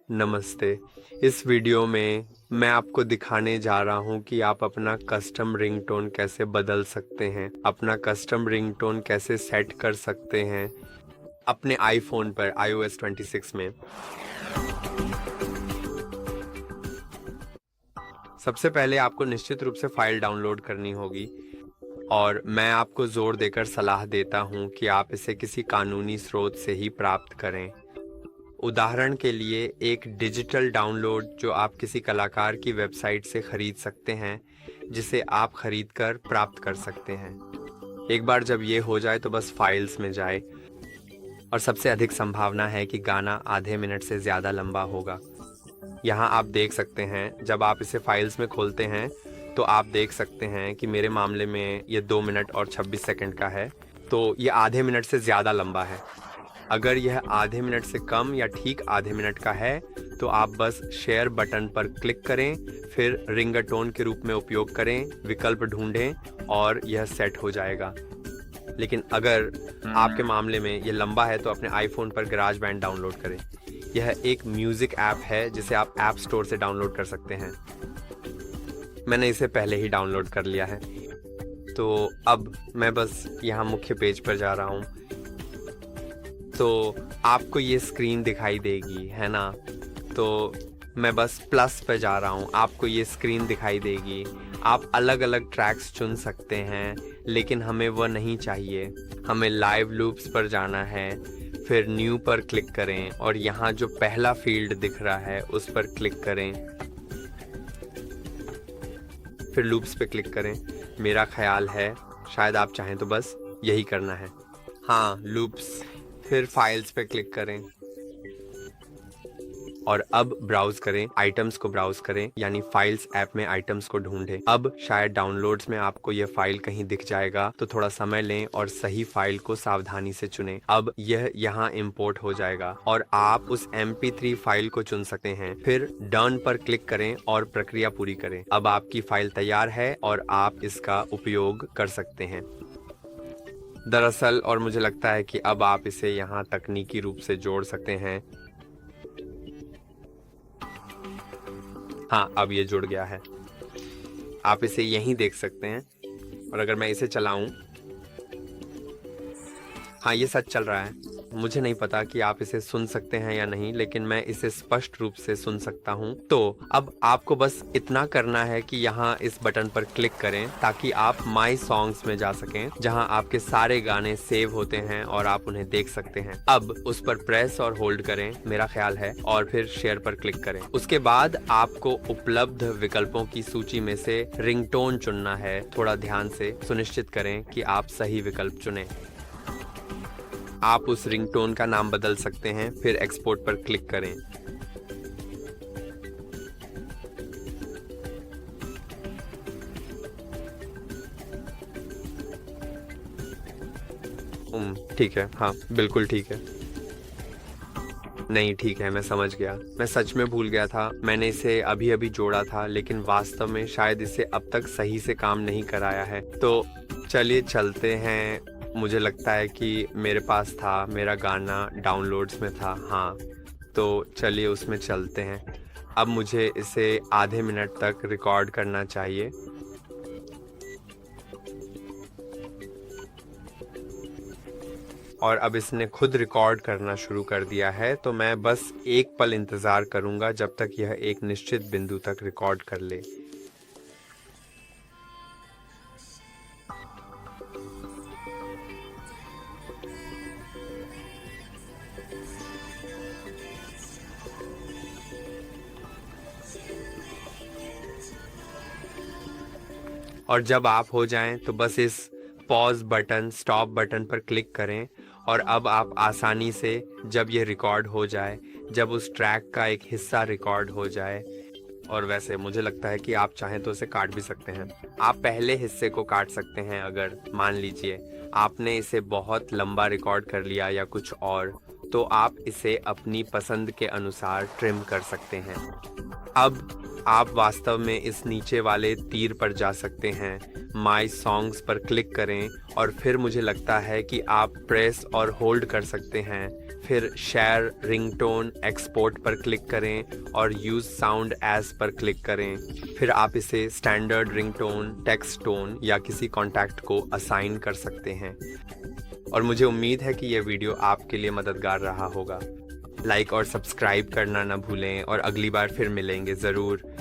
नमस्ते। इस वीडियो में मैं आपको दिखाने जा रहा हूँ कि आप अपना कस्टम रिंगटोन कैसे बदल सकते हैं, अपना कस्टम रिंगटोन कैसे सेट कर सकते हैं अपने आईफोन पर iOS 26 में। सबसे पहले आपको निश्चित रूप से फाइल डाउनलोड करनी होगी और मैं आपको जोर देकर सलाह देता हूँ कि आप इसे किसी कानूनी स्रोत से ही प्राप्त करें। उदाहरण के लिए एक डिजिटल डाउनलोड जो आप किसी कलाकार की वेबसाइट से खरीद सकते हैं, जिसे आप खरीद कर प्राप्त कर सकते हैं। एक बार जब ये हो जाए तो बस फाइल्स में जाए और सबसे अधिक संभावना है कि गाना आधे मिनट से ज़्यादा लंबा होगा। यहाँ आप देख सकते हैं, जब आप इसे फाइल्स में खोलते हैं तो आप देख सकते हैं कि मेरे मामले में ये 2 मिनट और 26 सेकंड का है, तो ये आधे मिनट से ज़्यादा लंबा है। अगर यह आधे मिनट से कम या ठीक आधे मिनट का है तो आप बस शेयर बटन पर क्लिक करें, फिर रिंगटोन के रूप में उपयोग करें, विकल्प ढूंढें और यह सेट हो जाएगा। लेकिन अगर आपके मामले में यह लंबा है तो अपने आईफोन पर गराजबैंड डाउनलोड करें। यह एक म्यूज़िक ऐप है जिसे आप ऐप स्टोर से डाउनलोड कर सकते हैं। मैंने इसे पहले ही डाउनलोड कर लिया है। तो अब मैं बस यहाँ मुख्य पेज पर जा रहा हूँ, तो आपको ये स्क्रीन दिखाई देगी, है ना। तो मैं बस प्लस पे जा रहा हूँ, आपको ये स्क्रीन दिखाई देगी। आप अलग अलग ट्रैक्स चुन सकते हैं, लेकिन हमें वह नहीं चाहिए। हमें लाइव लूप्स पर जाना है, फिर न्यू पर क्लिक करें और यहाँ जो पहला फील्ड दिख रहा है उस पर क्लिक करें, फिर लूप्स पे क्लिक करें। मेरा ख्याल है शायद आप चाहें तो बस यही करना है। हाँ, लूप्स, फिर फाइल्स पे क्लिक करें और अब ब्राउज करें, आइटम्स को ब्राउज करें, यानी फाइल्स ऐप में आइटम्स को ढूंढें। अब शायद डाउनलोड्स में आपको यह फाइल कहीं दिख जाएगा, तो थोड़ा समय लें और सही फाइल को सावधानी से चुनें। अब यह यहाँ इंपोर्ट हो जाएगा और आप उस MP3 फाइल को चुन सकते हैं। फिर डन पर क्लिक करें और प्रक्रिया पूरी करें। अब आपकी फाइल तैयार है और आप इसका उपयोग कर सकते हैं। दरअसल, और मुझे लगता है कि अब आप इसे यहाँ तकनीकी रूप से जोड़ सकते हैं। हाँ, अब ये जुड़ गया है। आप इसे यहीं देख सकते हैं और अगर मैं इसे चलाऊं, हाँ, ये सच चल रहा है। मुझे नहीं पता कि आप इसे सुन सकते हैं या नहीं, लेकिन मैं इसे स्पष्ट रूप से सुन सकता हूँ। तो अब आपको बस इतना करना है कि यहाँ इस बटन पर क्लिक करें ताकि आप माई सॉन्ग्स में जा सकें, जहाँ आपके सारे गाने सेव होते हैं और आप उन्हें देख सकते हैं। अब उस पर प्रेस और होल्ड करें, मेरा ख्याल है, और फिर शेयर पर क्लिक करें। उसके बाद आपको उपलब्ध विकल्पों की सूची में से रिंगटोन चुनना है। थोड़ा ध्यान से सुनिश्चित करें कि आप सही विकल्प चुनें। आप उस रिंगटोन का नाम बदल सकते हैं, फिर एक्सपोर्ट पर क्लिक करें। ठीक है, हाँ बिल्कुल ठीक है। नहीं, ठीक है, मैं समझ गया। मैं सच में भूल गया था। मैंने इसे अभी अभी जोड़ा था, लेकिन वास्तव में शायद इसे अब तक सही से काम नहीं कराया है। तो चलिए चलते हैं। मुझे लगता है कि मेरे पास था, मेरा गाना डाउनलोड्स में था। हाँ, तो चलिए उसमें चलते हैं। अब मुझे इसे आधे मिनट तक रिकॉर्ड करना चाहिए। और अब इसने खुद रिकॉर्ड करना शुरू कर दिया है, तो मैं बस एक पल इंतज़ार करूंगा जब तक यह एक निश्चित बिंदु तक रिकॉर्ड कर ले। और जब आप हो जाएं तो बस इस पॉज बटन, स्टॉप बटन पर क्लिक करें और अब आप आसानी से, जब यह रिकॉर्ड हो जाए, जब उस ट्रैक का एक हिस्सा रिकॉर्ड हो जाए, और वैसे मुझे लगता है कि आप चाहें तो इसे काट भी सकते हैं। आप पहले हिस्से को काट सकते हैं। अगर मान लीजिए आपने इसे बहुत लंबा रिकॉर्ड कर लिया या कुछ और, तो आप इसे अपनी पसंद के अनुसार ट्रिम कर सकते हैं। अब आप वास्तव में इस नीचे वाले तीर पर जा सकते हैं, माई सॉन्ग्स पर क्लिक करें और फिर मुझे लगता है कि आप प्रेस और होल्ड कर सकते हैं। फिर शेयर रिंगटोन एक्सपोर्ट पर क्लिक करें और यूज़ साउंड एज पर क्लिक करें। फिर आप इसे स्टैंडर्ड रिंगटोन, टेक्स्ट टोन या किसी कॉन्टैक्ट को असाइन कर सकते हैं। और मुझे उम्मीद है कि यह वीडियो आपके लिए मददगार रहा होगा। लाइक और सब्सक्राइब करना ना भूलें और अगली बार फिर मिलेंगे ज़रूर।